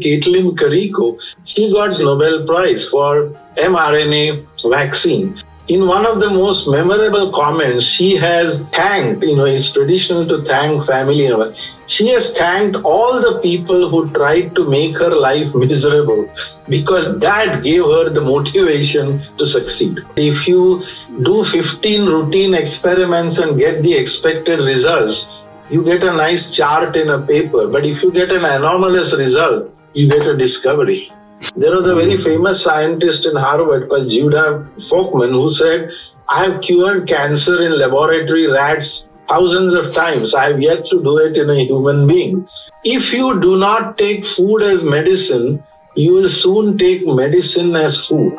Caitlin Carrico, she got Nobel Prize for mRNA vaccine. In one of the most memorable comments, she has thanked, it's traditional to thank family. She has thanked all the people who tried to make her life miserable because that gave her the motivation to succeed. If you do 15 routine experiments and get the expected results, you get a nice chart in a paper. But if you get an anomalous result, you get a discovery. There was a very famous scientist in Harvard called Judah Folkman who said, I have cured cancer in laboratory rats thousands of times. I have yet to do it in a human being. If you do not take food as medicine, you will soon take medicine as food.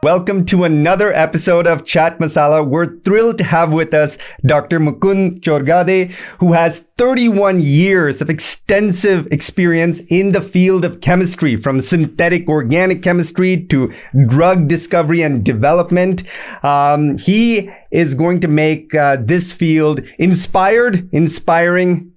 Welcome to another episode of Chat Masala. We're thrilled to have with us Dr. Mukund Chorghade, who has 31 years of extensive experience in the field of chemistry, from synthetic organic chemistry to drug discovery and development. He is going to make this field inspiring,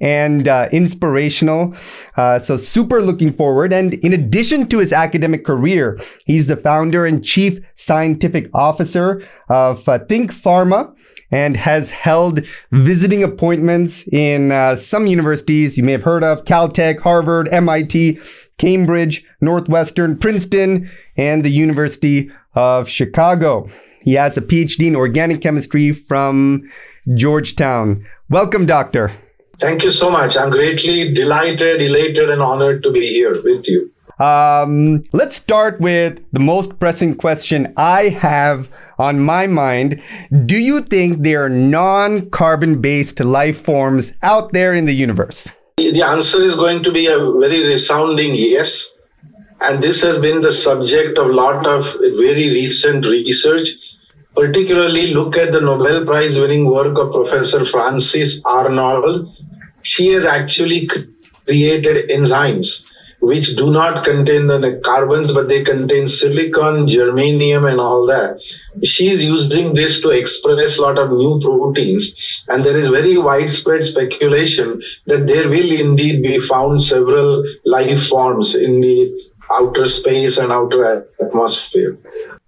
and inspirational. So super looking forward. And in addition to his academic career, he's the founder and chief scientific officer of Think Pharma and has held visiting appointments in some universities you may have heard of: Caltech, Harvard, MIT, Cambridge, Northwestern, Princeton, and the University of Chicago. He has a PhD in organic chemistry from Georgetown. Welcome, Doctor. Thank you so much. I'm greatly delighted, elated, and honored to be here with you. Let's start with the most pressing question I have on my mind. Do you think there are non-carbon-based life forms out there in the universe? The answer is going to be a very resounding yes. And this has been the subject of a lot of very recent research. Particularly look at the Nobel Prize winning work of Professor Frances Arnold. She has actually created enzymes which do not contain the carbons, but they contain silicon, germanium, and all that. She is using this to express a lot of new proteins. And there is very widespread speculation that there will indeed be found several life forms in the outer space and outer atmosphere.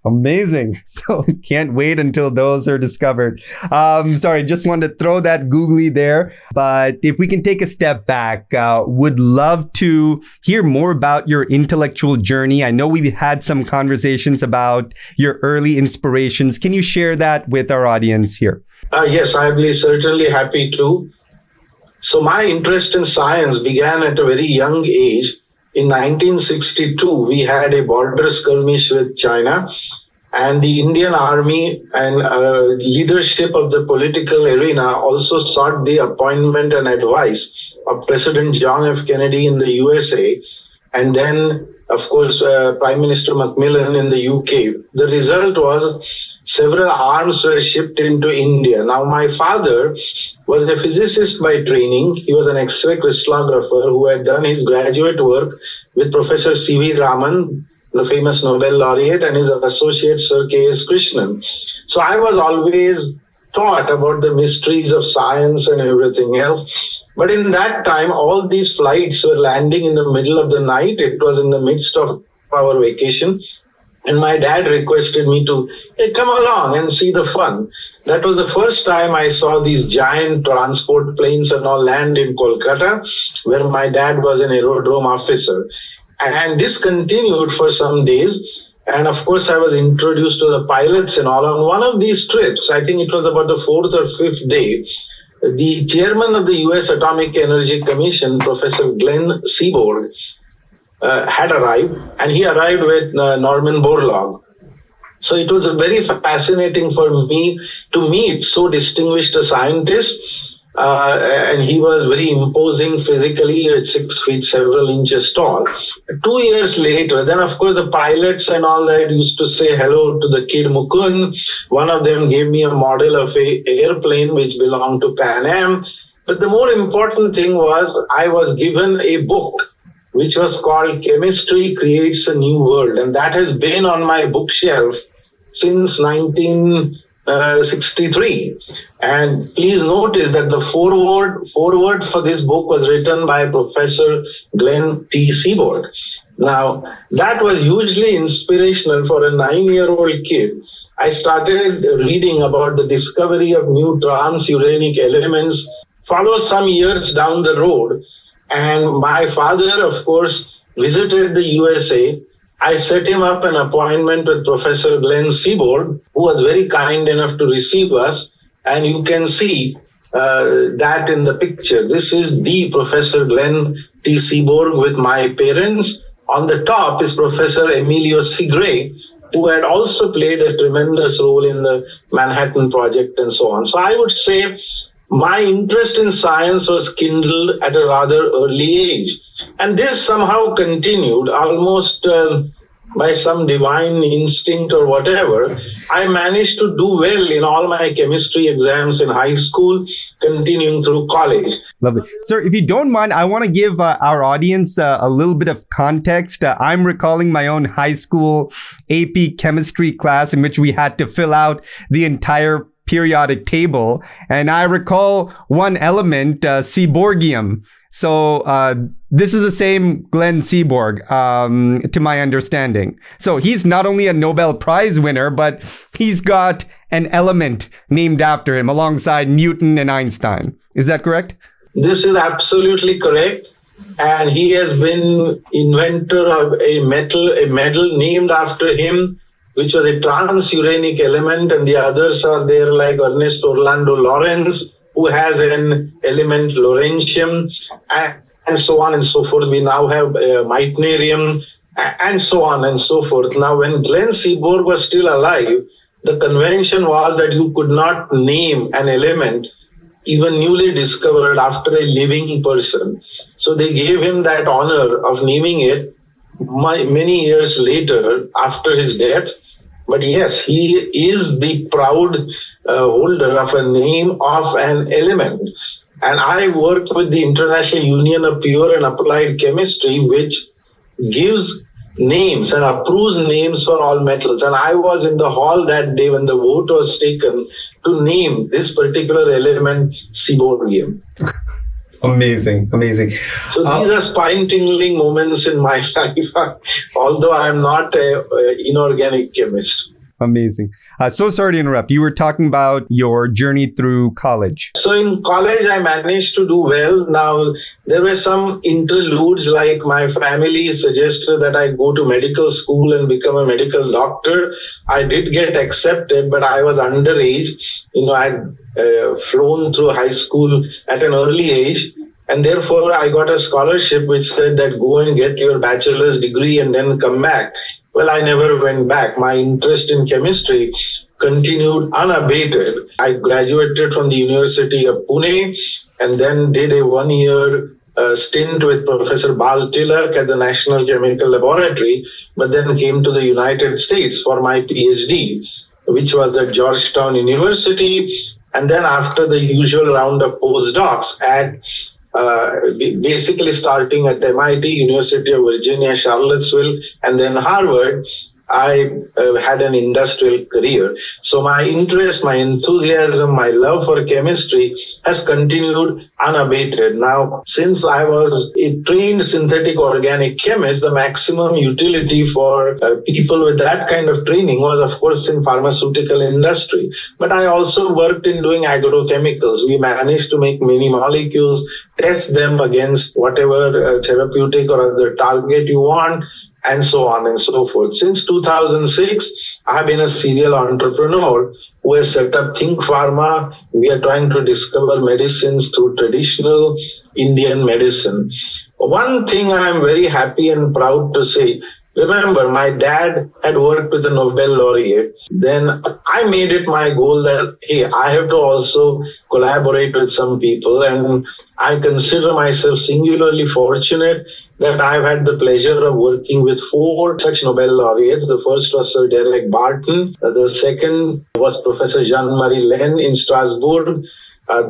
Amazing. So can't wait until those are discovered. Sorry, just wanted to throw that googly there. But if we can take a step back, would love to hear more about your intellectual journey. I know we've had some conversations about your early inspirations. Can you share that with our audience here? Yes, I'd be certainly happy to. So my interest in science began at a very young age. In 1962, we had a border skirmish with China, and the Indian Army and leadership of the political arena also sought the appointment and advice of President John F. Kennedy in the USA, and then, of course, Prime Minister Macmillan in the UK. The result was several arms were shipped into India. Now, my father was a physicist by training. He was an X-ray crystallographer who had done his graduate work with Professor C.V. Raman, the famous Nobel Laureate, and his associate Sir K.S. Krishnan. So I was always taught about the mysteries of science and everything else. But in that time, all these flights were landing in the middle of the night. It was in the midst of our vacation. And my dad requested me to, hey, come along and see the fun. That was the first time I saw these giant transport planes and all land in Kolkata, where my dad was an aerodrome officer. And this continued for some days. And of course, I was introduced to the pilots and all. On one of these trips, I think it was about the fourth or fifth day, the chairman of the U.S. Atomic Energy Commission, Professor Glen Seeborg, had arrived, and he arrived with Norman Borlaug. So it was very fascinating for me to meet so distinguished a scientist, and he was very imposing physically, at 6 feet, several inches tall. 2 years later, then of course the pilots and all that used to say hello to the kid Mukund. One of them gave me a model of an airplane which belonged to Pan Am. But the more important thing was I was given a book which was called Chemistry Creates a New World. And that has been on my bookshelf since 19 1963. And please notice that the foreword for this book was written by Professor Glen Seeborg. Now, that was hugely inspirational for a 9-year-old kid. I started reading about the discovery of new transuranic elements, followed some years down the road, and my father, of course, visited the USA. I set him up an appointment with Professor Glen Seeborg, who was very kind enough to receive us, and you can see that in the picture. This is the Professor Glen T. Seeborg with my parents. On the top is Professor Emilio Segre, who had also played a tremendous role in the Manhattan Project and so on. So I would say my interest in science was kindled at a rather early age. And this somehow continued almost by some divine instinct or whatever. I managed to do well in all my chemistry exams in high school, continuing through college. Lovely. Sir, if you don't mind, I want to give our audience a little bit of context. I'm recalling my own high school AP chemistry class in which we had to fill out the entire periodic table. And I recall one element, Seeborgium. So this is the same Glen Seeborg, to my understanding. So he's not only a Nobel Prize winner, but he's got an element named after him alongside Newton and Einstein. Is that correct? This is absolutely correct. And he has been inventor of a medal named after him, which was a transuranic element, and the others are there like Ernest Orlando Lawrence, who has an element Laurentium, and so on and so forth. We now have Meitnerium, and so on and so forth. Now, when Glen Seeborg was still alive, the convention was that you could not name an element even newly discovered after a living person. So they gave him that honor of naming it many years later after his death. But yes, he is the proud holder of a name of an element. And I worked with the International Union of Pure and Applied Chemistry, which gives names and approves names for all metals. And I was in the hall that day when the vote was taken to name this particular element Seeborgium. Amazing, amazing. So these are spine-tingling moments in my life, although I'm not an inorganic chemist. Amazing. So sorry to interrupt. You were talking about your journey through college. So in college, I managed to do well. Now, there were some interludes, like my family suggested that I go to medical school and become a medical doctor. I did get accepted, but I was underage. I'd flown through high school at an early age. And therefore, I got a scholarship which said that go and get your bachelor's degree and then come back. Well, I never went back. My interest in chemistry continued unabated. I graduated from the University of Pune and then did a 1-year stint with Professor Bal Tilak at the National Chemical Laboratory, but then came to the United States for my PhD, which was at Georgetown University. And then after the usual round of postdocs at basically starting at MIT, University of Virginia, Charlottesville, and then Harvard, I had an industrial career. So my interest, my enthusiasm, my love for chemistry has continued unabated. Now, since I was a trained synthetic organic chemist, the maximum utility for people with that kind of training was, of course, in pharmaceutical industry. But I also worked in doing agrochemicals. We managed to make many molecules, test them against whatever therapeutic or other target you want, and so on and so forth. Since 2006, I have been a serial entrepreneur who has set up Think Pharma. We are trying to discover medicines through traditional Indian medicine. One thing I am very happy and proud to say, remember, my dad had worked with the Nobel Laureate. Then I made it my goal that, hey, I have to also collaborate with some people. And I consider myself singularly fortunate that I've had the pleasure of working with 4 such Nobel laureates. The first was Sir Derek Barton. The second was Professor Jean-Marie Len in Strasbourg.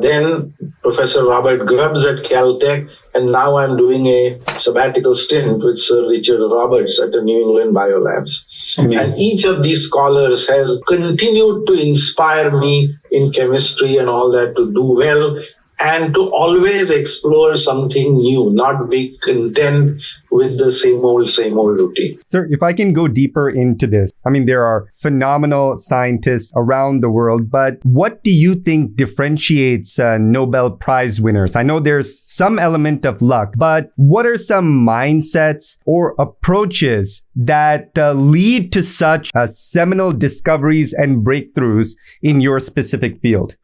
then Professor Robert Grubbs at Caltech, and now I'm doing a sabbatical stint with Sir Richard Roberts at the New England Biolabs. Amazing. And each of these scholars has continued to inspire me in chemistry and all that to do well and to always explore something new, not be content with the same old routine. Sir, if I can go deeper into this, I mean, there are phenomenal scientists around the world, but what do you think differentiates Nobel Prize winners? I know there's some element of luck, but what are some mindsets or approaches that lead to such seminal discoveries and breakthroughs in your specific field?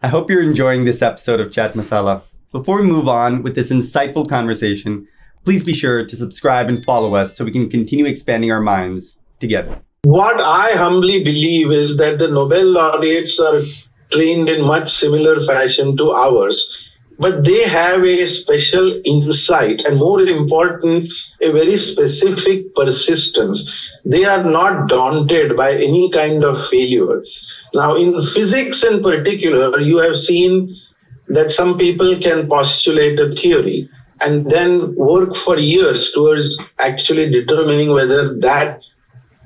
I hope you're enjoying this episode of Chat Masala. Before we move on with this insightful conversation, please be sure to subscribe and follow us so we can continue expanding our minds together. What I humbly believe is that the Nobel laureates are trained in much similar fashion to ours, but they have a special insight and, more important, a very specific persistence. They are not daunted by any kind of failure. Now, in physics in particular, you have seen that some people can postulate a theory and then work for years towards actually determining whether that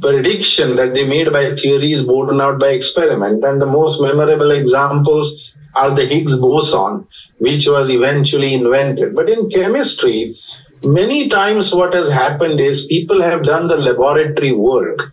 prediction that they made by theory is borne out by experiment. And the most memorable examples are the Higgs boson, which was eventually invented. But in chemistry, many times what has happened is people have done the laboratory work,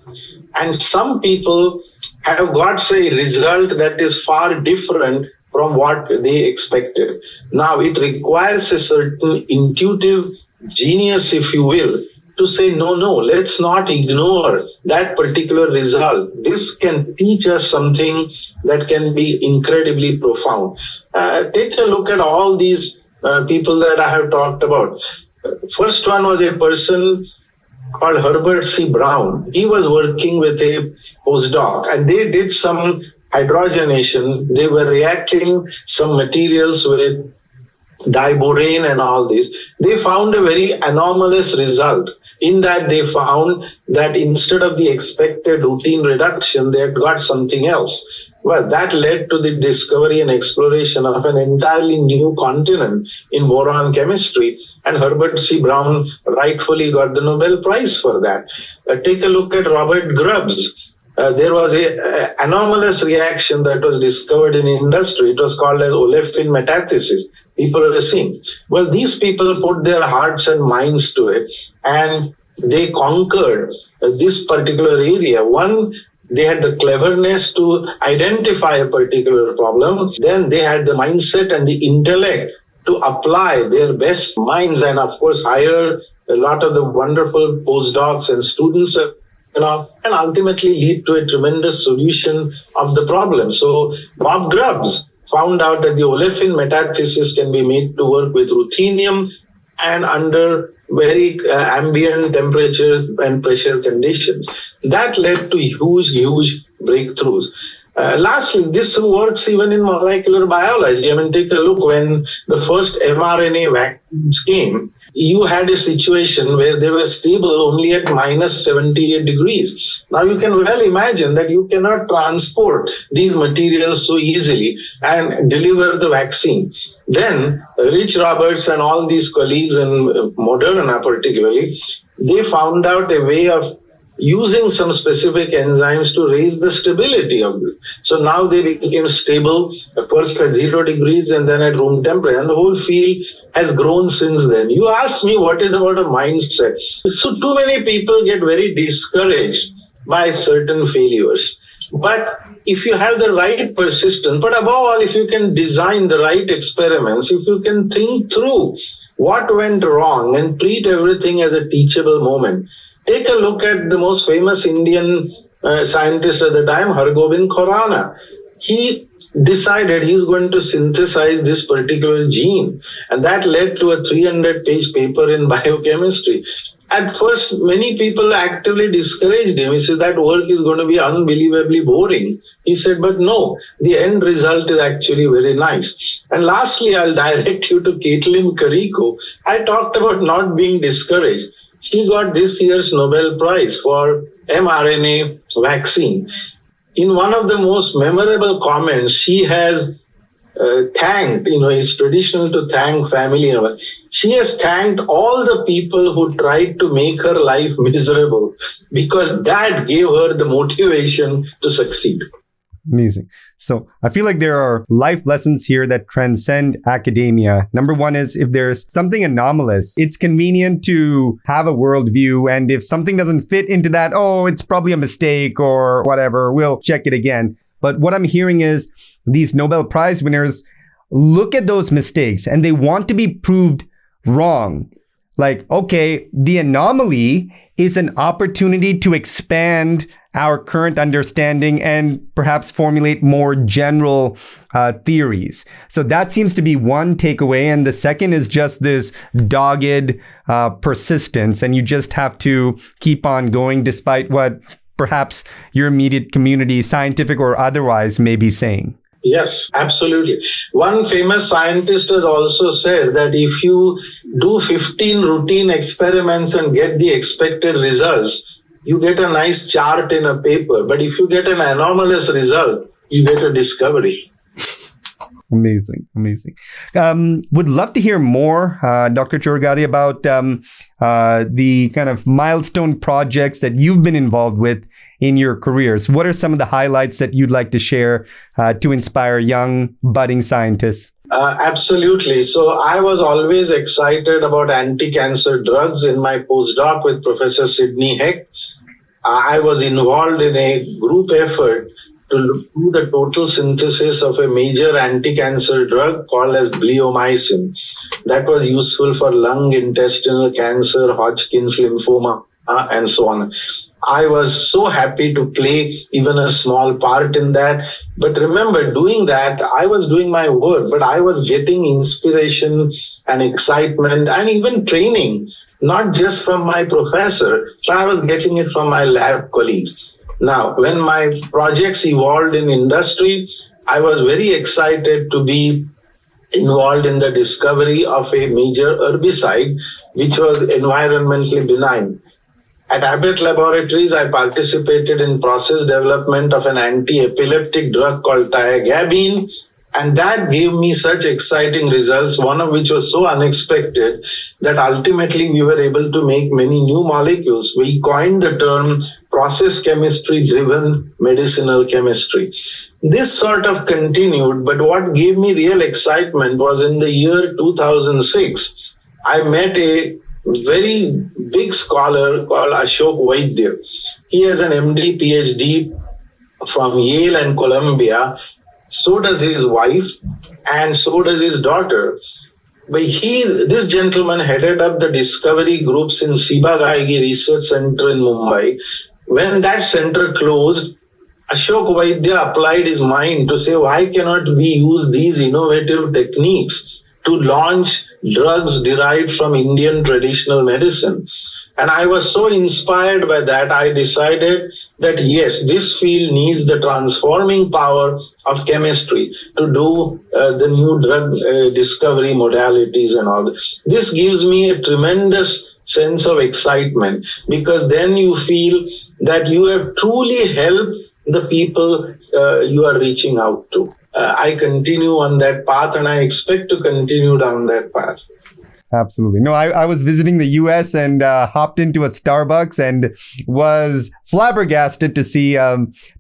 and some people have got, say, a result that is far different from what they expected. Now, it requires a certain intuitive genius, if you will, to say, no, let's not ignore that particular result. This can teach us something that can be incredibly profound. Take a look at all these people that I have talked about. First one was a person called Herbert C. Brown. He was working with a postdoc, and they did some hydrogenation. They were reacting some materials with diborane and all this. They found a very anomalous result. In that, they found that instead of the expected routine reduction, they had got something else. Well, that led to the discovery and exploration of an entirely new continent in boron chemistry, and Herbert C. Brown rightfully got the Nobel Prize for that. Take a look at Robert Grubbs. There was an anomalous reaction that was discovered in industry. It was called as olefin metathesis. People are seeing. Well, these people put their hearts and minds to it, and they conquered this particular area. One, they had the cleverness to identify a particular problem. Then they had the mindset and the intellect to apply their best minds and, of course, hire a lot of the wonderful postdocs and students, and ultimately lead to a tremendous solution of the problem. So Bob Grubbs found out that the olefin metathesis can be made to work with ruthenium and under very ambient temperature and pressure conditions. That led to huge breakthroughs. Lastly, this works even in molecular biology. I mean, take a look when the first mRNA vaccines came. You had a situation where they were stable only at minus 78 degrees. Now you can well imagine that you cannot transport these materials so easily and deliver the vaccine. Then Rich Roberts and all these colleagues in Moderna particularly, they found out a way of using some specific enzymes to raise the stability of it. So now they became stable, first at 0 degrees and then at room temperature, and the whole field has grown since then. You ask me what is about a mindset. So too many people get very discouraged by certain failures. But if you have the right persistence, but above all, if you can design the right experiments, if you can think through what went wrong and treat everything as a teachable moment. Take a look at the most famous Indian scientist at the time, Hargobind Khorana. He decided he's going to synthesize this particular gene, and that led to a 300-page paper in biochemistry. At first, many people actively discouraged him. He said that work is going to be unbelievably boring. He said, but no, the end result is actually very nice. And lastly, I'll direct you to Caitlin Carrico. I talked about not being discouraged. She got this year's Nobel Prize for mRNA vaccine. In one of the most memorable comments, she has thanked, it's traditional to thank family members. She has thanked all the people who tried to make her life miserable because that gave her the motivation to succeed. Amazing. So I feel like there are life lessons here that transcend academia. Number one is if there's something anomalous, it's convenient to have a worldview. And if something doesn't fit into that, oh, it's probably a mistake or whatever, we'll check it again. But what I'm hearing is these Nobel Prize winners look at those mistakes and they want to be proved wrong. Like, okay, the anomaly is an opportunity to expand our current understanding and perhaps formulate more general theories. So that seems to be one takeaway. And the second is just this dogged persistence. And you just have to keep on going despite what perhaps your immediate community, scientific or otherwise, may be saying. Yes, absolutely. One famous scientist has also said that if you do 15 routine experiments and get the expected results, you get a nice chart in a paper. But if you get an anomalous result, you get a discovery. Amazing. Would love to hear more, Dr. Chorghade, about the kind of milestone projects that you've been involved with in your careers. What are some of the highlights that you'd like to share to inspire young budding scientists? Absolutely. So I was always excited about anti-cancer drugs in my postdoc with Professor Sidney Heck. I was involved in a group effort to do the total synthesis of a major anti-cancer drug called as bleomycin. That was useful for lung, intestinal cancer, Hodgkin's lymphoma, and so on. I was so happy to play even a small part in that. But remember, doing that, I was doing my work, but I was getting inspiration and excitement and even training, not just from my professor. So I was getting it from my lab colleagues. Now, when my projects evolved in industry, I was very excited to be involved in the discovery of a major herbicide, which was environmentally benign. At Abbott Laboratories, I participated in process development of an anti-epileptic drug called tiagabine, and that gave me such exciting results, one of which was so unexpected that ultimately we were able to make many new molecules. We coined the term process chemistry-driven medicinal chemistry. This sort of continued, but what gave me real excitement was in the year 2006, I met a very big scholar called Ashok Vaidya. He has an MD, PhD from Yale and Columbia. So does his wife, and so does his daughter. But this gentleman headed up the discovery groups in Seeborg Research Center in Mumbai. When that center closed, Ashok Vaidya applied his mind to say, why cannot we use these innovative techniques to launch drugs derived from Indian traditional medicine? And I was so inspired by that, I decided that yes, this field needs the transforming power of chemistry to do the new drug discovery modalities and all this. This gives me a tremendous sense of excitement because then you feel that you have truly helped the people you are reaching out to. I continue on that path and I expect to continue down that path. Absolutely. No, I was visiting the US and hopped into a Starbucks and was flabbergasted to see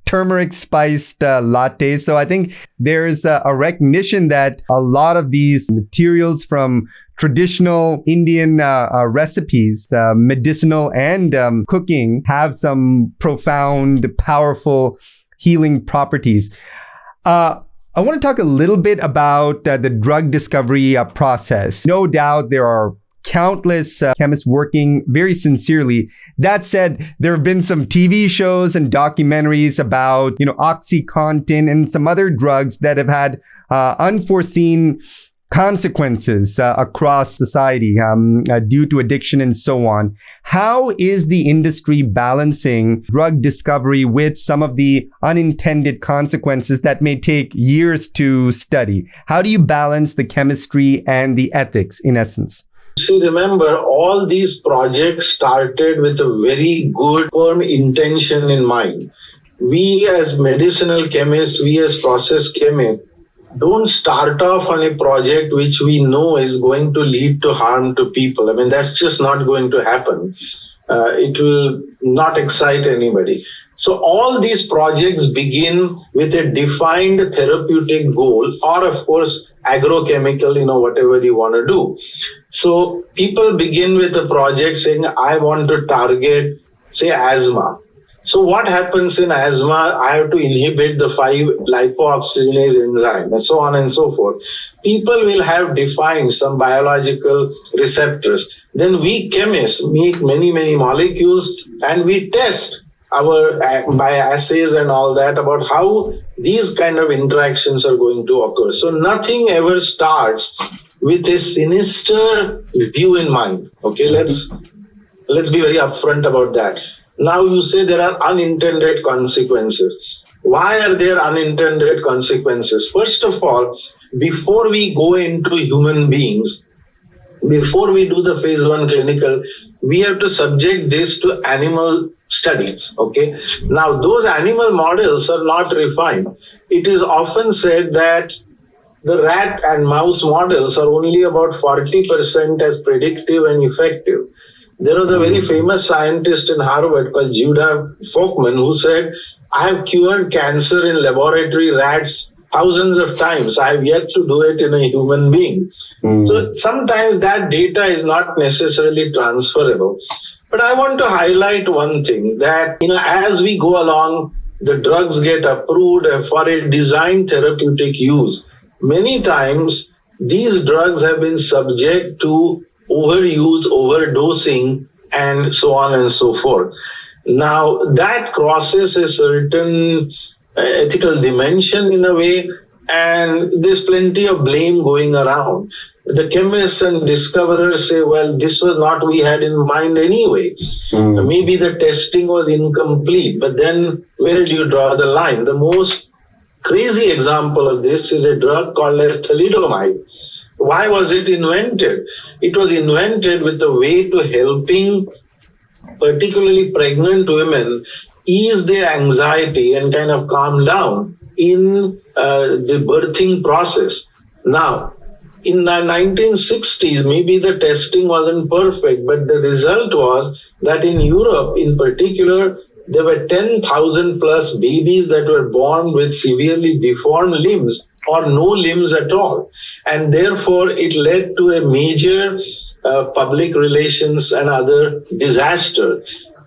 turmeric spiced lattes. So I think there's a recognition that a lot of these materials from traditional Indian recipes, medicinal and cooking, have some profound, powerful healing properties. I want to talk a little bit about the drug discovery process. No doubt there are countless chemists working very sincerely. That said, there have been some TV shows and documentaries about, OxyContin and some other drugs that have had unforeseen consequences across society due to addiction and so on. How is the industry balancing drug discovery with some of the unintended consequences that may take years to study? How do you balance the chemistry and the ethics in essence? See, remember, all these projects started with a very good, firm intention in mind. We as medicinal chemists, we as process chemists, don't start off on a project which we know is going to lead to harm to people. I mean, that's just not going to happen. It will not excite anybody. So all these projects begin with a defined therapeutic goal, or of course, agrochemical, whatever you want to do. So people begin with a project saying, I want to target, say, asthma. So what happens in asthma? I have to inhibit the 5 lipoxygenase enzyme and so on and so forth. People will have defined some biological receptors. Then we chemists make many, many molecules and we test our by assays and all that about how these kind of interactions are going to occur. So nothing ever starts with a sinister view in mind. Okay, let's be very upfront about that. Now you say there are unintended consequences. Why are there unintended consequences? First of all, before we go into human beings, before we do the phase 1 clinical, we have to subject this to animal studies. Okay. Now those animal models are not refined. It is often said that the rat and mouse models are only about 40% as predictive and effective. There was a very famous scientist in Harvard called Judah Folkman who said, I have cured cancer in laboratory rats thousands of times. I have yet to do it in a human being. So sometimes that data is not necessarily transferable. But I want to highlight one thing that, as we go along, the drugs get approved for a designed therapeutic use. Many times, these drugs have been subject to overuse, overdosing, and so on and so forth. Now, that crosses a certain ethical dimension in a way, and there's plenty of blame going around. The chemists and discoverers say, well, this was not we had in mind anyway. Maybe the testing was incomplete, but then where do you draw the line? The most crazy example of this is a drug called as thalidomide. Why was it invented? It was invented with the way to helping particularly pregnant women ease their anxiety and kind of calm down in the birthing process. Now, in the 1960s, maybe the testing wasn't perfect, but the result was that in Europe in particular, there were 10,000 plus babies that were born with severely deformed limbs or no limbs at all. And therefore, it led to a major public relations and other disaster.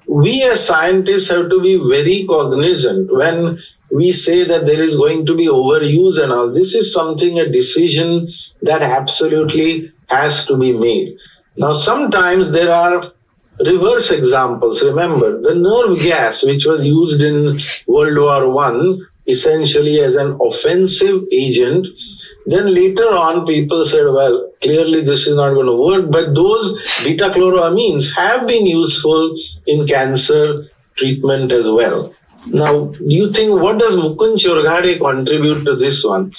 We as scientists have to be very cognizant when we say that there is going to be overuse and all. This is something, a decision that absolutely has to be made. Now, sometimes there are reverse examples. Remember, the nerve gas, which was used in World War I, essentially as an offensive agent, then later on people said, well, clearly this is not going to work, but those beta-chloroamines have been useful in cancer treatment as well. Now, do you think, what does Mukund Chorghade contribute to this one?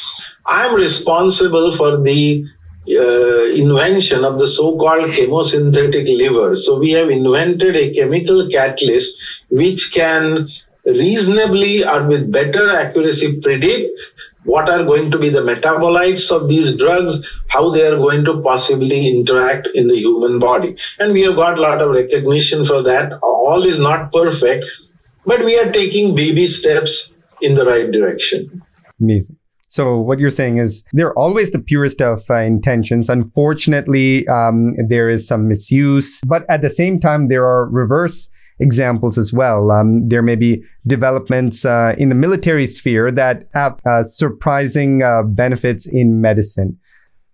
I'm responsible for the invention of the so-called chemosynthetic liver. So we have invented a chemical catalyst which can reasonably or with better accuracy predict what are going to be the metabolites of these drugs, how they are going to possibly interact in the human body. And we have got a lot of recognition for that. All is not perfect, but we are taking baby steps in the right direction. Amazing. So what you're saying is they're always the purest of intentions. Unfortunately, there is some misuse, but at the same time, there are reverse examples as well. There may be developments in the military sphere that have surprising benefits in medicine.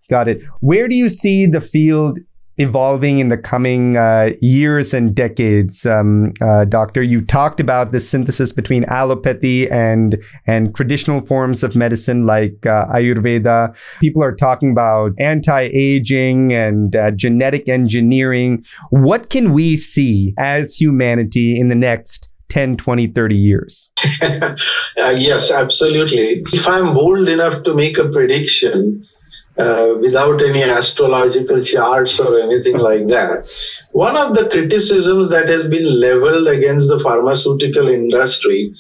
Got it. Where do you see the field evolving in the coming years and decades, Doctor? You talked about the synthesis between allopathy and traditional forms of medicine like Ayurveda. People are talking about anti-aging and genetic engineering. What can we see as humanity in the next 10, 20, 30 years? Yes, absolutely. If I'm bold enough to make a prediction, without any astrological charts or anything like that, One of the criticisms that has been leveled against the pharmaceutical industry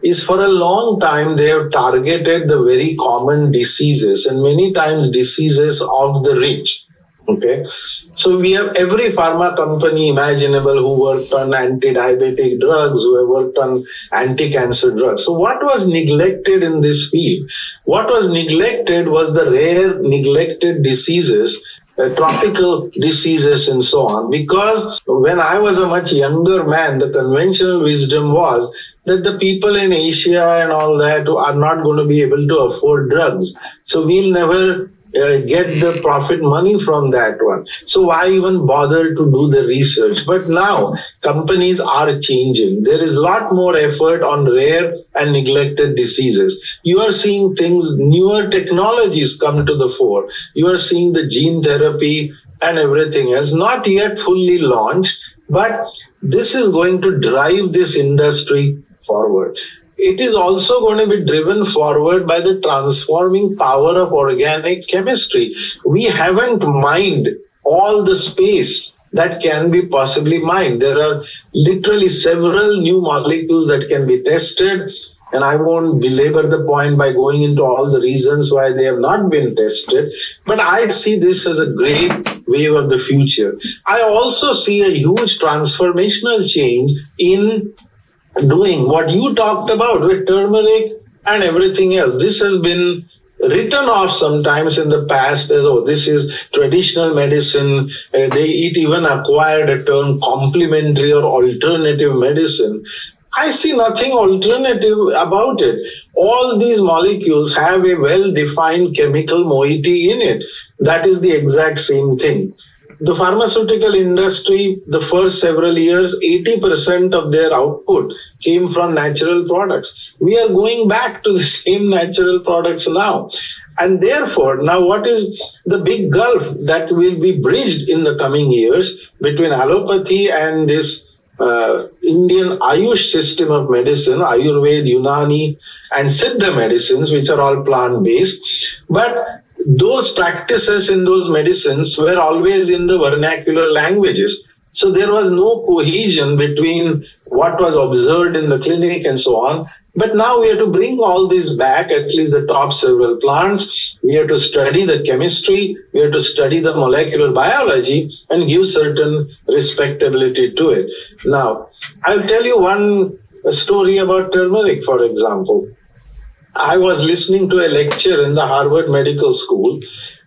is for a long time they have targeted the very common diseases and many times diseases of the rich. Okay, so we have every pharma company imaginable who worked on anti-diabetic drugs, who have worked on anti-cancer drugs. So what was neglected in this field? What was neglected was the rare neglected diseases, tropical diseases and so on. Because when I was a much younger man, the conventional wisdom was that the people in Asia and all that are not going to be able to afford drugs. So we'll never get the profit money from that one. So why even bother to do the research? But now companies are changing. There is a lot more effort on rare and neglected diseases. You are seeing things, newer technologies come to the fore. You are seeing the gene therapy and everything else, not yet fully launched, but this is going to drive this industry forward. It is also going to be driven forward by the transforming power of organic chemistry. We haven't mined all the space that can be possibly mined. There are literally several new molecules that can be tested, and I won't belabor the point by going into all the reasons why they have not been tested, but I see this as a great wave of the future. I also see a huge transformational change in doing what you talked about with turmeric and everything else. This has been written off sometimes in the past as, oh, this is traditional medicine. It even acquired a term complementary or alternative medicine. I see nothing alternative about it. All these molecules have a well-defined chemical moiety in it. That is the exact same thing. The pharmaceutical industry, the first several years, 80% of their output came from natural products. We are going back to the same natural products now. And therefore, now what is the big gulf that will be bridged in the coming years between allopathy and this Indian Ayush system of medicine, Ayurveda, Unani, and Siddha medicines, which are all plant-based. But those practices in those medicines were always in the vernacular languages. So there was no cohesion between what was observed in the clinic and so on. But now we have to bring all this back, at least the top several plants. We have to study the chemistry. We have to study the molecular biology and give certain respectability to it. Now, I'll tell you one story about turmeric, for example. I was listening to a lecture in the Harvard Medical School,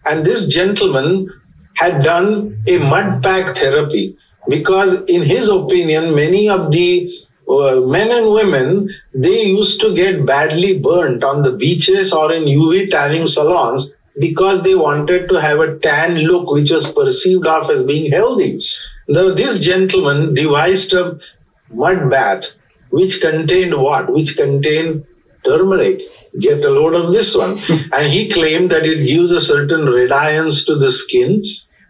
and this gentleman had done a mud pack therapy because, in his opinion, many of the men and women, they used to get badly burnt on the beaches or in UV tanning salons because they wanted to have a tan look which was perceived of as being healthy. Now, this gentleman devised a mud bath which contained what? Which contained turmeric. Get a load of this one. And he claimed that it gives a certain radiance to the skin.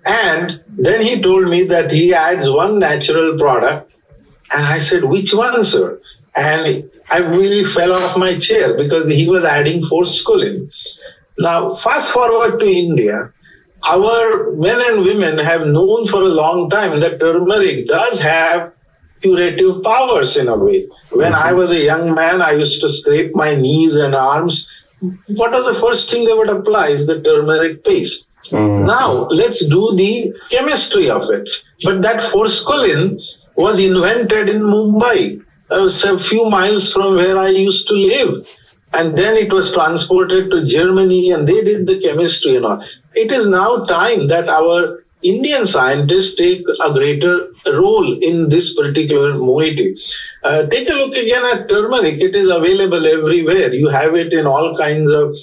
And then he told me that he adds one natural product. And I said, which one, sir? And I really fell off my chair because he was adding forskolin. Now, fast forward to India. Our men and women have known for a long time that turmeric does have curative powers in a way. When I was a young man, I used to scrape my knees and arms. What was the first thing they would apply is the turmeric paste. Now, let's do the chemistry of it. But that forskolin was invented in Mumbai, a few miles from where I used to live. And then it was transported to Germany and they did the chemistry and all. It is now time that our Indian scientists take a greater role in this particular moiety. Take a look again at turmeric. It is available everywhere. You have it in all kinds of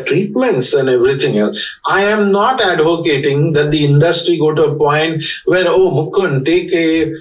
treatments and everything else. I am not advocating that the industry go to a point where, oh, Mukund, take a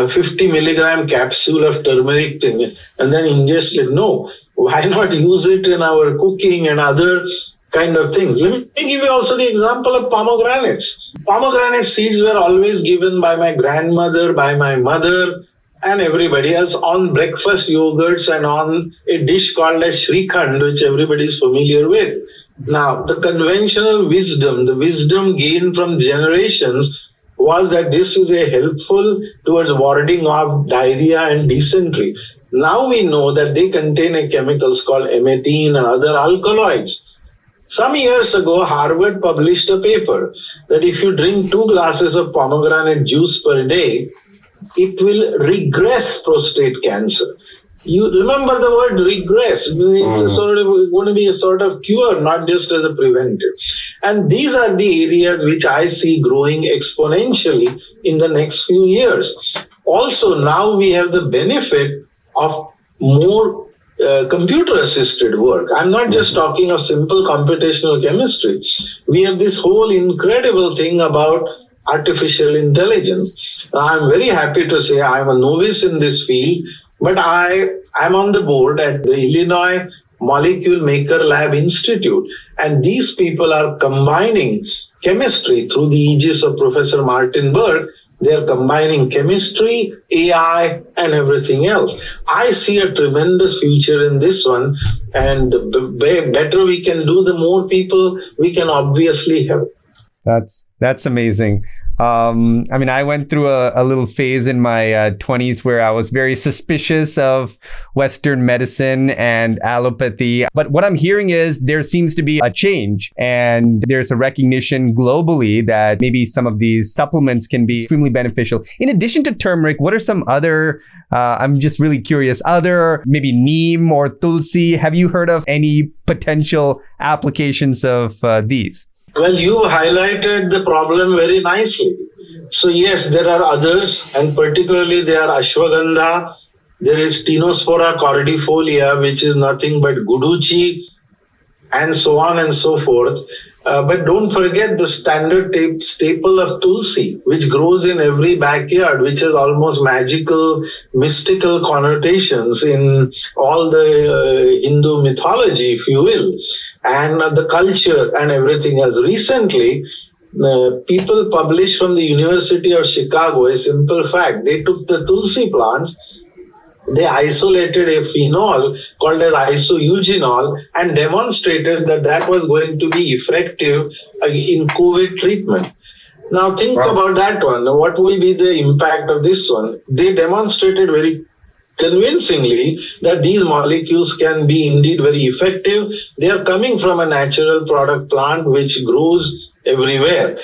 50 milligram capsule of turmeric thing and then ingest it. No, why not use it in our cooking and other kind of things? Let me give you also the example of pomegranates. Pomegranate seeds were always given by my grandmother, by my mother, and everybody else on breakfast yogurts and on a dish called as Shrikhand, which everybody is familiar with. Now, the conventional wisdom, the wisdom gained from generations, was that this is a helpful towards warding off diarrhea and dysentery. Now we know that they contain a chemicals called emethine and other alkaloids. Some years ago, Harvard published a paper that if you drink 2 glasses of pomegranate juice per day, it will regress prostate cancer. You remember the word regress. It's going to be a sort of cure, not just as a preventive. And these are the areas which I see growing exponentially in the next few years. Also, now we have the benefit of more computer-assisted work. I'm not just talking of simple computational chemistry. We have this whole incredible thing about artificial intelligence. I'm very happy to say I'm a novice in this field, but I'm on the board at the Illinois Molecule Maker Lab Institute, and these people are combining chemistry through the aegis of Professor Martin Berg. They are combining chemistry, AI, and everything else. I see a tremendous future in this one, and the better we can do, the more people we can obviously help. That's amazing. I went through a little phase in my 20s where I was very suspicious of Western medicine and allopathy. But what I'm hearing is there seems to be a change, and there's a recognition globally that maybe some of these supplements can be extremely beneficial. In addition to turmeric, what are some other, I'm just really curious, other maybe neem or tulsi? Have you heard of any potential applications of these? Well, you highlighted the problem very nicely. So yes, there are others, and particularly there are ashwagandha. There is Tinospora cordifolia, which is nothing but guduchi, and so on and so forth. But don't forget the standard staple of Tulsi, which grows in every backyard, which has almost magical, mystical connotations in all the Hindu mythology, if you will, and the culture and everything else. Recently, people published from the University of Chicago a simple fact. They took the Tulsi plant, they isolated a phenol called as isoeugenol and demonstrated that that was going to be effective in COVID treatment. Now think about that one. What will be the impact of this one? They demonstrated very convincingly that these molecules can be indeed very effective. They are coming from a natural product plant which grows everywhere.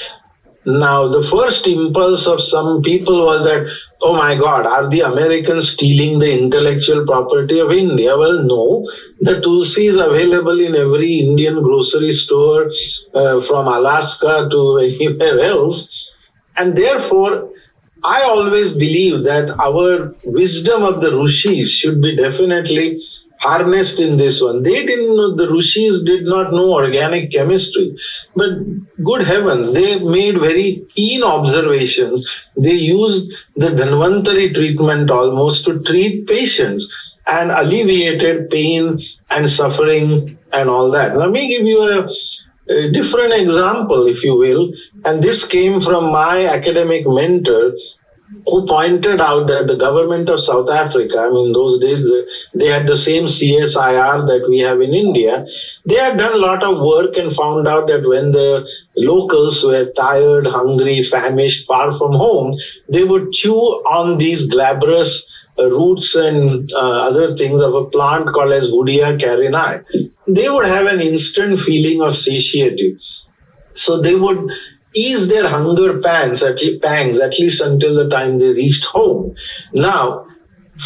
Now, the first impulse of some people was that, oh my God, are the Americans stealing the intellectual property of India? Well, no. The Tulsi is available in every Indian grocery store from Alaska to anywhere else. And therefore, I always believe that our wisdom of the Rishis should be definitely harnessed in this one. They didn't know, the Rishis did not know organic chemistry, but good heavens, they made very keen observations. They used the Dhanvantari treatment almost to treat patients and alleviated pain and suffering and all that. Let me give you a different example, if you will, and this came from my academic mentor, who pointed out that the government of South Africa, those days they had the same CSIR that we have in India. They had done a lot of work and found out that when the locals were tired, hungry, famished, far from home, they would chew on these glabrous roots and other things of a plant called as Hoodia carinae. They would have an instant feeling of satiety. So they would ease their hunger pangs, at least until the time they reached home. Now,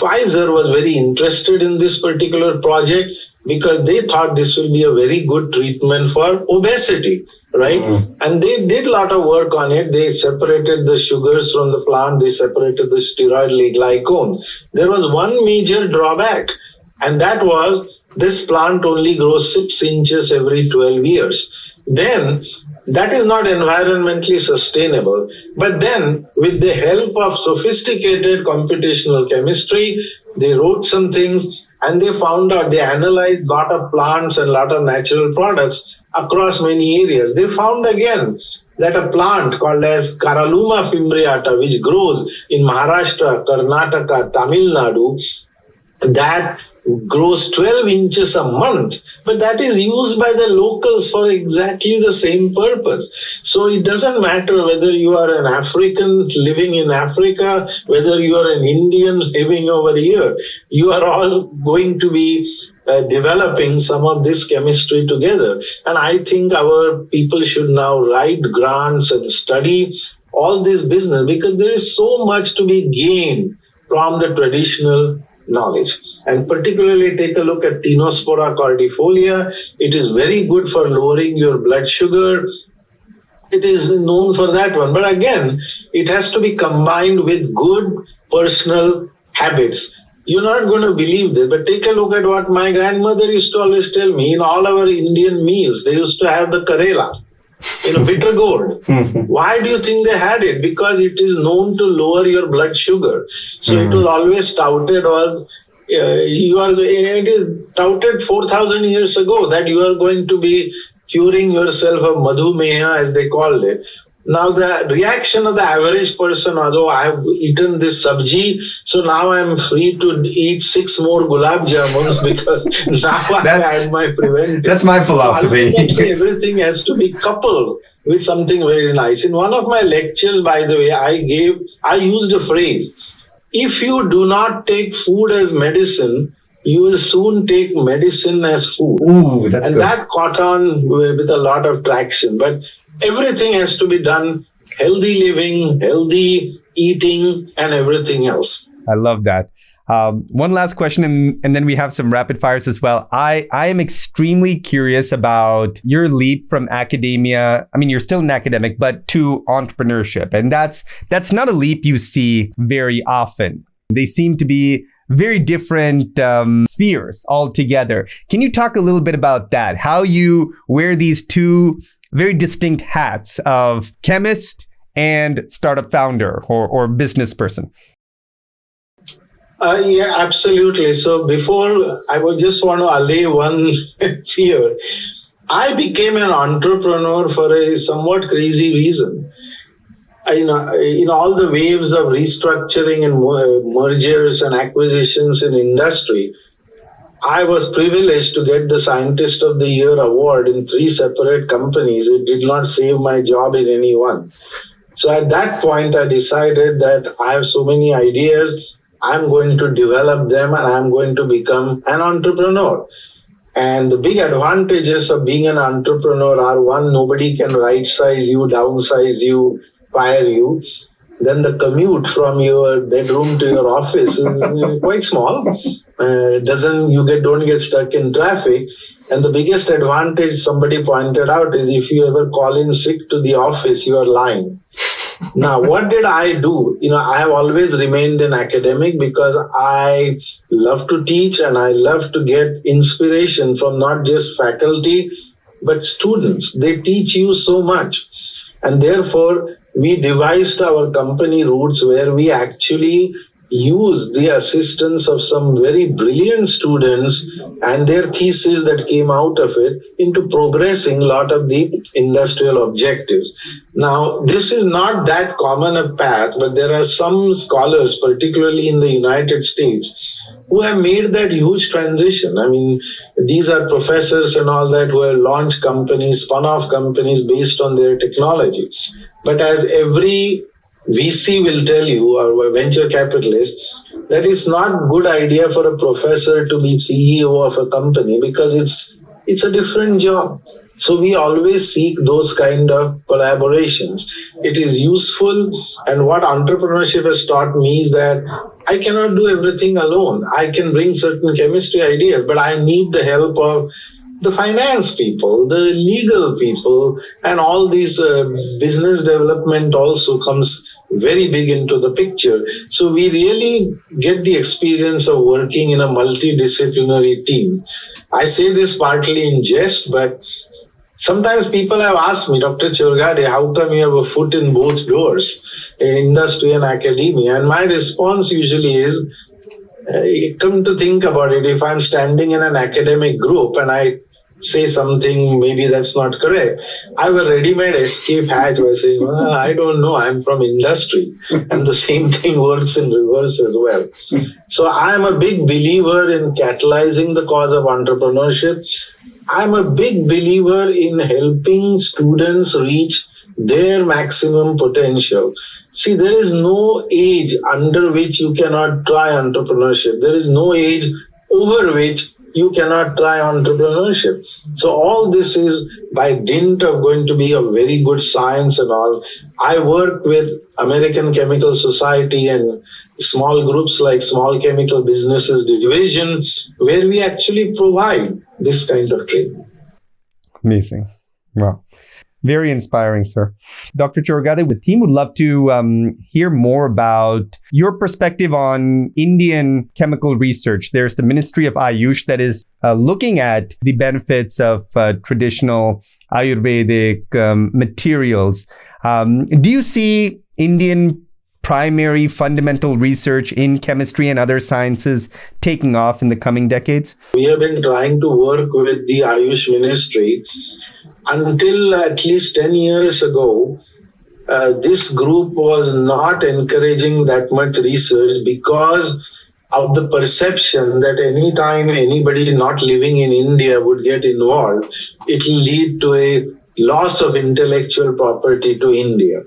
Pfizer was very interested in this particular project because they thought this will be a very good treatment for obesity, right? Mm-hmm. And they did a lot of work on it. They separated the sugars from the plant. They separated the steroid glycones. There was one major drawback, and that was this plant only grows 6 inches every 12 years. Then, that is not environmentally sustainable. But then, with the help of sophisticated computational chemistry, they wrote some things and they found out, they analyzed a lot of plants and a lot of natural products across many areas. They found again that a plant called as Caralluma fimbriata, which grows in Maharashtra, Karnataka, Tamil Nadu, that grows 12 inches a month but that is used by the locals for exactly the same purpose. So it doesn't matter whether you are an African living in Africa, whether you are an Indian living over here, you are all going to be developing some of this chemistry together. And I think our people should now write grants and study all this business, because there is so much to be gained from the traditional knowledge. And particularly take a look at Tinospora cordifolia. It is very good for lowering your blood sugar. It is known for that one. But again, it has to be combined with good personal habits. You're not going to believe this, but take a look at what my grandmother used to always tell me. In all our Indian meals, they used to have the Karela, bitter gourd. Why do you think they had it? Because it is known to lower your blood sugar. So it was always touted as, it is touted 4,000 years ago that you are going to be curing yourself of madhumeha, as they called it. Now the reaction of the average person, although I have eaten this sabji, so now I am free to eat 6 more gulab jamuns because now I had my preventive. That's my philosophy. So everything has to be coupled with something very nice. In one of my lectures, by the way, I used a phrase: if you do not take food as medicine, you will soon take medicine as food. Ooh, that's and good. That caught on with a lot of traction. But everything has to be done: healthy living, healthy eating, and everything else. I love that. One last question, and then we have some rapid fires as well. I am extremely curious about your leap from academia. I mean, you're still an academic, but to entrepreneurship. And that's not a leap you see very often. They seem to be very different spheres altogether. Can you talk a little bit about that? How you wear these two very distinct hats of chemist and startup founder or business person? Yeah, absolutely. So before, I would just want to allay one fear. I became an entrepreneur for a somewhat crazy reason. In all the waves of restructuring and mergers and acquisitions in industry, I was privileged to get the Scientist of the Year award in 3 separate companies. It did not save my job in any one. So at that point, I decided that I have so many ideas, I'm going to develop them and I'm going to become an entrepreneur. And the big advantages of being an entrepreneur are: one, nobody can right size you, downsize you, fire you. Then the commute from your bedroom to your office is quite small. Don't get stuck in traffic. And the biggest advantage somebody pointed out is if you ever call in sick to the office, you are lying. Now, what did I do? I have always remained an academic because I love to teach and I love to get inspiration from not just faculty, but students. They teach you so much. And therefore, we devised our company routes where we actually use the assistance of some very brilliant students and their thesis that came out of it into progressing a lot of the industrial objectives. Now, this is not that common a path, but there are some scholars, particularly in the United States, who have made that huge transition. I mean, these are professors and all that who have launched companies, spun off companies based on their technology. But as every VC will tell you, or a venture capitalist, that it's not a good idea for a professor to be CEO of a company because it's a different job. So we always seek those kind of collaborations. It is useful, and what entrepreneurship has taught me is that I cannot do everything alone. I can bring certain chemistry ideas, but I need the help of the finance people, the legal people, and all these business development also comes very big into the picture. So we really get the experience of working in a multidisciplinary team. I say this partly in jest, but sometimes people have asked me, Dr. Chorghade, how come you have a foot in both doors, in industry and academia? And my response usually is, come to think about it, if I'm standing in an academic group and I say something maybe that's not correct, I have a ready-made escape hatch by saying, well, I don't know, I'm from industry. And the same thing works in reverse as well. So I'm a big believer in catalyzing the cause of entrepreneurship. I'm a big believer in helping students reach their maximum potential. See, there is no age under which you cannot try entrepreneurship. There is no age over which you cannot try entrepreneurship. So all this is by dint of going to be a very good science and all. I work with American Chemical Society and small groups like Small Chemical Businesses Division, where we actually provide this kind of training. Amazing. Wow. Very inspiring, sir. Dr. Chorghade, the team would love to hear more about your perspective on Indian chemical research. There's the Ministry of Ayush that is looking at the benefits of traditional Ayurvedic materials. Do you see Indian primary fundamental research in chemistry and other sciences taking off in the coming decades? We have been trying to work with the Ayush Ministry. Until at least 10 years ago, this group was not encouraging that much research because of the perception that any time anybody not living in India would get involved, it will lead to a loss of intellectual property to India.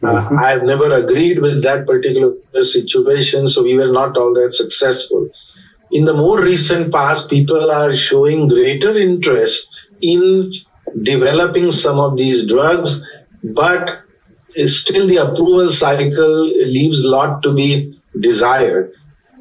I have never agreed with that particular situation, so we were not all that successful. In the more recent past, people are showing greater interest in developing some of these drugs, but still the approval cycle leaves a lot to be desired.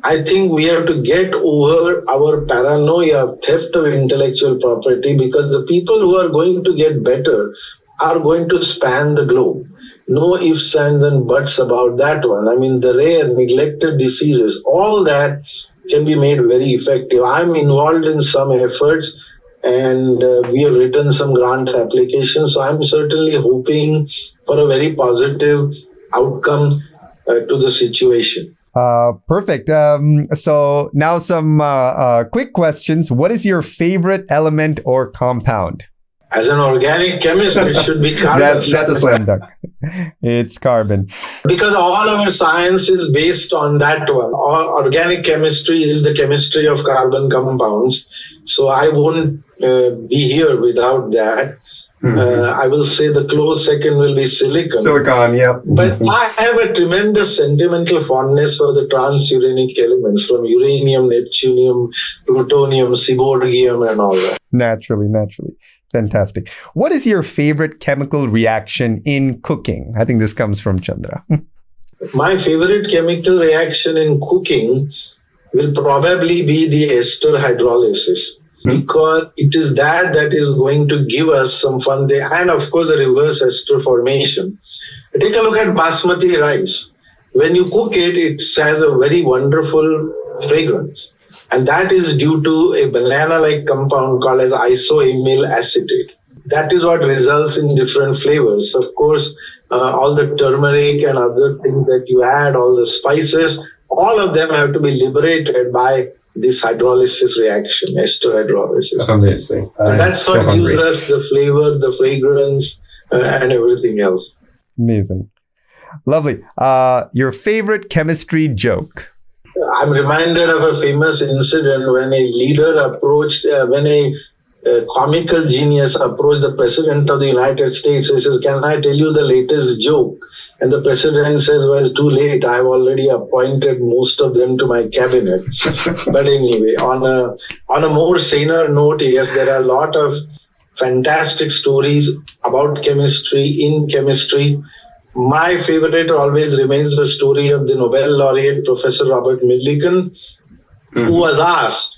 I think we have to get over our paranoia of theft of intellectual property, because the people who are going to get better are going to span the globe. No ifs, ands, and buts about that one. I mean, the rare, neglected diseases, all that can be made very effective. I'm involved in some efforts, and we have written some grant applications. So I'm certainly hoping for a very positive outcome to the situation. Perfect. So now some quick questions. What is your favorite element or compound? As an organic chemist, it should be carbon. That's a slam dunk. It's carbon. Because all our science is based on that one. Organic chemistry is the chemistry of carbon compounds. So I won't be here without that. I will say the close second will be silicon. Silicon, yeah. But I have a tremendous sentimental fondness for the transuranic elements, from uranium, neptunium, plutonium, seaborgium, and all that. Naturally. Fantastic. What is your favorite chemical reaction in cooking? I think this comes from Chandra. My favorite chemical reaction in cooking will probably be the ester hydrolysis, because it is that is going to give us some fun there. And of course, the reverse ester formation. Take a look at basmati rice. When you cook it, it has a very wonderful fragrance. And that is due to a banana-like compound called as isoamyl acetate. That is what results in different flavors. Of course, all the turmeric and other things that you add, all the spices, all of them have to be liberated by this hydrolysis reaction, ester hydrolysis. Amazing. That's what gives us the flavor, the fragrance, and everything else. Amazing. Lovely. Your favorite chemistry joke? I'm reminded of a famous incident when a leader approached, when a comical genius approached the President of the United States. He says, "Can I tell you the latest joke?" And the President says, "Well, too late. I've already appointed most of them to my cabinet." But anyway, on a more saner note, yes, there are a lot of fantastic stories about chemistry, in chemistry. My favorite always remains the story of the Nobel Laureate, Professor Robert Millikan, who was asked,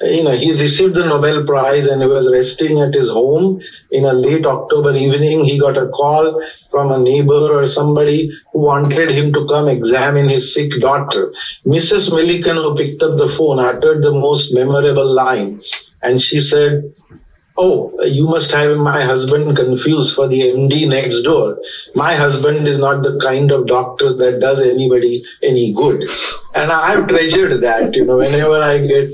he received the Nobel Prize and he was resting at his home in a late October evening. He got a call from a neighbor or somebody who wanted him to come examine his sick daughter. Mrs. Millikan, who picked up the phone, uttered the most memorable line. And she said, Oh, you must have my husband confused for the MD next door. My husband is not the kind of doctor that does anybody any good. And I've treasured that, whenever I get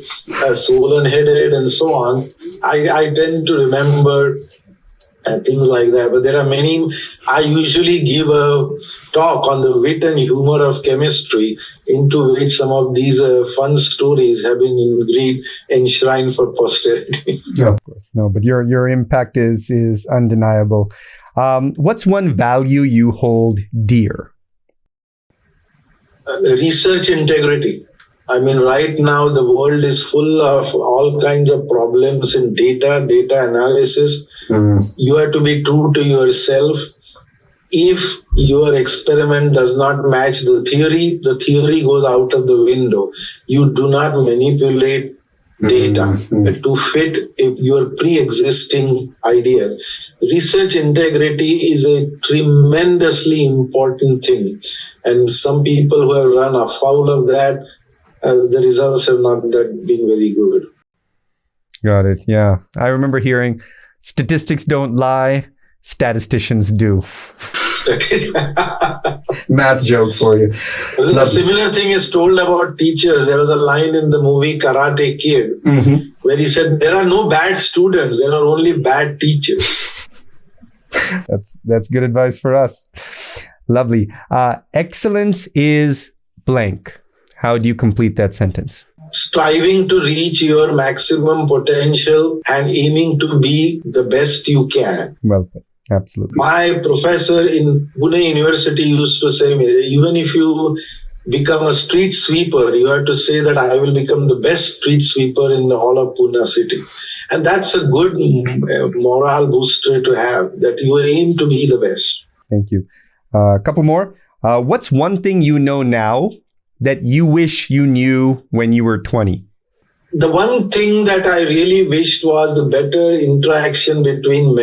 swollen headed and so on, I tend to remember things like that. But there are many. I usually give a talk on the wit and humor of chemistry, into which some of these fun stories have been enshrined for posterity. No, of course, no. But your impact is undeniable. What's one value you hold dear? Research integrity. I mean, right now the world is full of all kinds of problems in data analysis. You have to be true to yourself. If your experiment does not match the theory goes out of the window. You do not manipulate data to fit your pre-existing ideas. Research integrity is a tremendously important thing. And some people who have run afoul of that, the results have not been very good. Got it. Yeah. I remember hearing statistics don't lie, statisticians do. Math joke for you. A similar thing is told about teachers. There was a line in the movie Karate Kid where he said, there are no bad students, there are only bad teachers. That's good advice for us. Lovely. Excellence is blank. How do you complete that sentence? Striving to reach your maximum potential and aiming to be the best you can. Well put. Absolutely. My professor in Pune University used to say, even if you become a street sweeper, you have to say that I will become the best street sweeper in the whole of Pune city. And that's a good morale booster to have, that you aim to be the best. Thank you. A couple more. What's one thing you know now that you wish you knew when you were 20? The one thing that I really wished was the better interaction between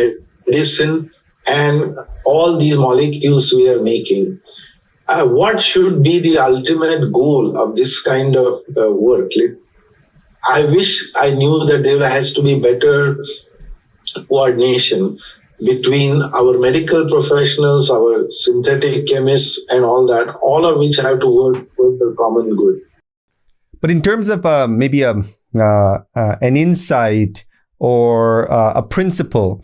medicine and all these molecules we are making. What should be the ultimate goal of this kind of work? I wish I knew that there has to be better coordination between our medical professionals, our synthetic chemists, and all that, all of which have to work for the common good. But in terms of maybe an insight or a principle,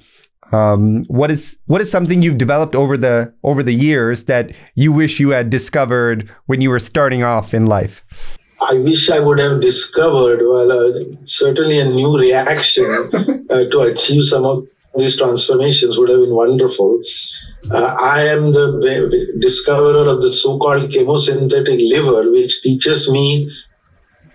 what is something you've developed over the years that you wish you had discovered when you were starting off in life? I wish I would have discovered, certainly a new reaction to achieve some of these transformations would have been wonderful. I am the discoverer of the so-called chemosynthetic liver, which teaches me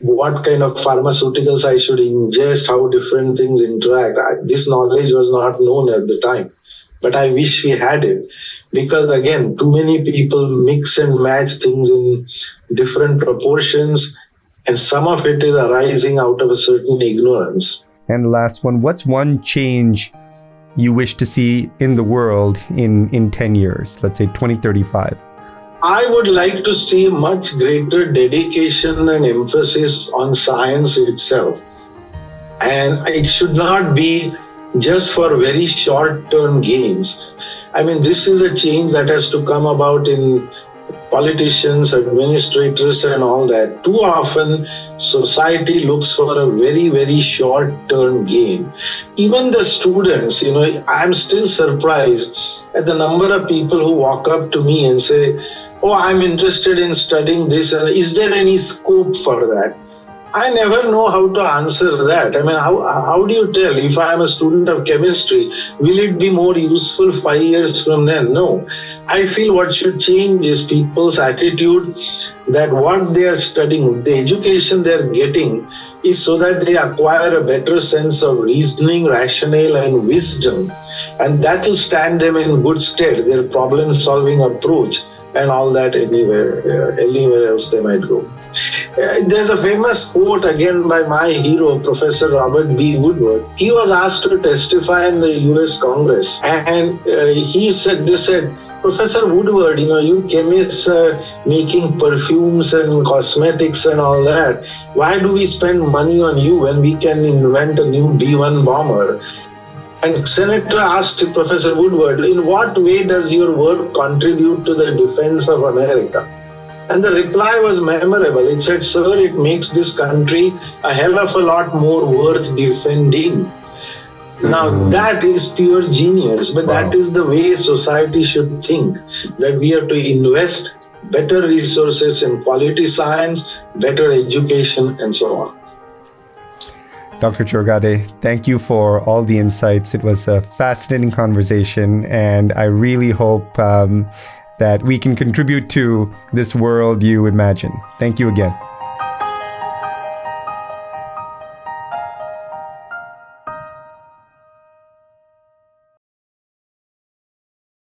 what kind of pharmaceuticals I should ingest, how different things interact. This knowledge was not known at the time, but I wish we had it. Because again, too many people mix and match things in different proportions, and some of it is arising out of a certain ignorance. And the last one, what's one change you wish to see in the world in 10 years, let's say 2035? I would like to see much greater dedication and emphasis on science itself. And it should not be just for very short-term gains. I mean, this is a change that has to come about in politicians, administrators, and all that. Too often, society looks for a very, very short-term gain. Even the students, I'm still surprised at the number of people who walk up to me and say, oh, I'm interested in studying this. Is there any scope for that? I never know how to answer that. I mean, how do you tell? If I am a student of chemistry, will it be more useful 5 years from then? No. I feel what should change is people's attitude that what they are studying, the education they are getting, is so that they acquire a better sense of reasoning, rationale, and wisdom. And that will stand them in good stead, their problem-solving approach, and all that anywhere else they might go. There's a famous quote again by my hero, Professor Robert B. Woodward. He was asked to testify in the US Congress, and they said, Professor Woodward, you chemists are making perfumes and cosmetics and all that. Why do we spend money on you when we can invent a new B-1 bomber? And Senator asked Professor Woodward, in what way does your work contribute to the defense of America? And the reply was memorable. It said, sir, it makes this country a hell of a lot more worth defending. Now, that is pure genius, but that is the way society should think, that we have to invest better resources in quality science, better education, and so on. Dr. Chorghade, thank you for all the insights. It was a fascinating conversation, and I really hope that we can contribute to this world you imagine. Thank you again.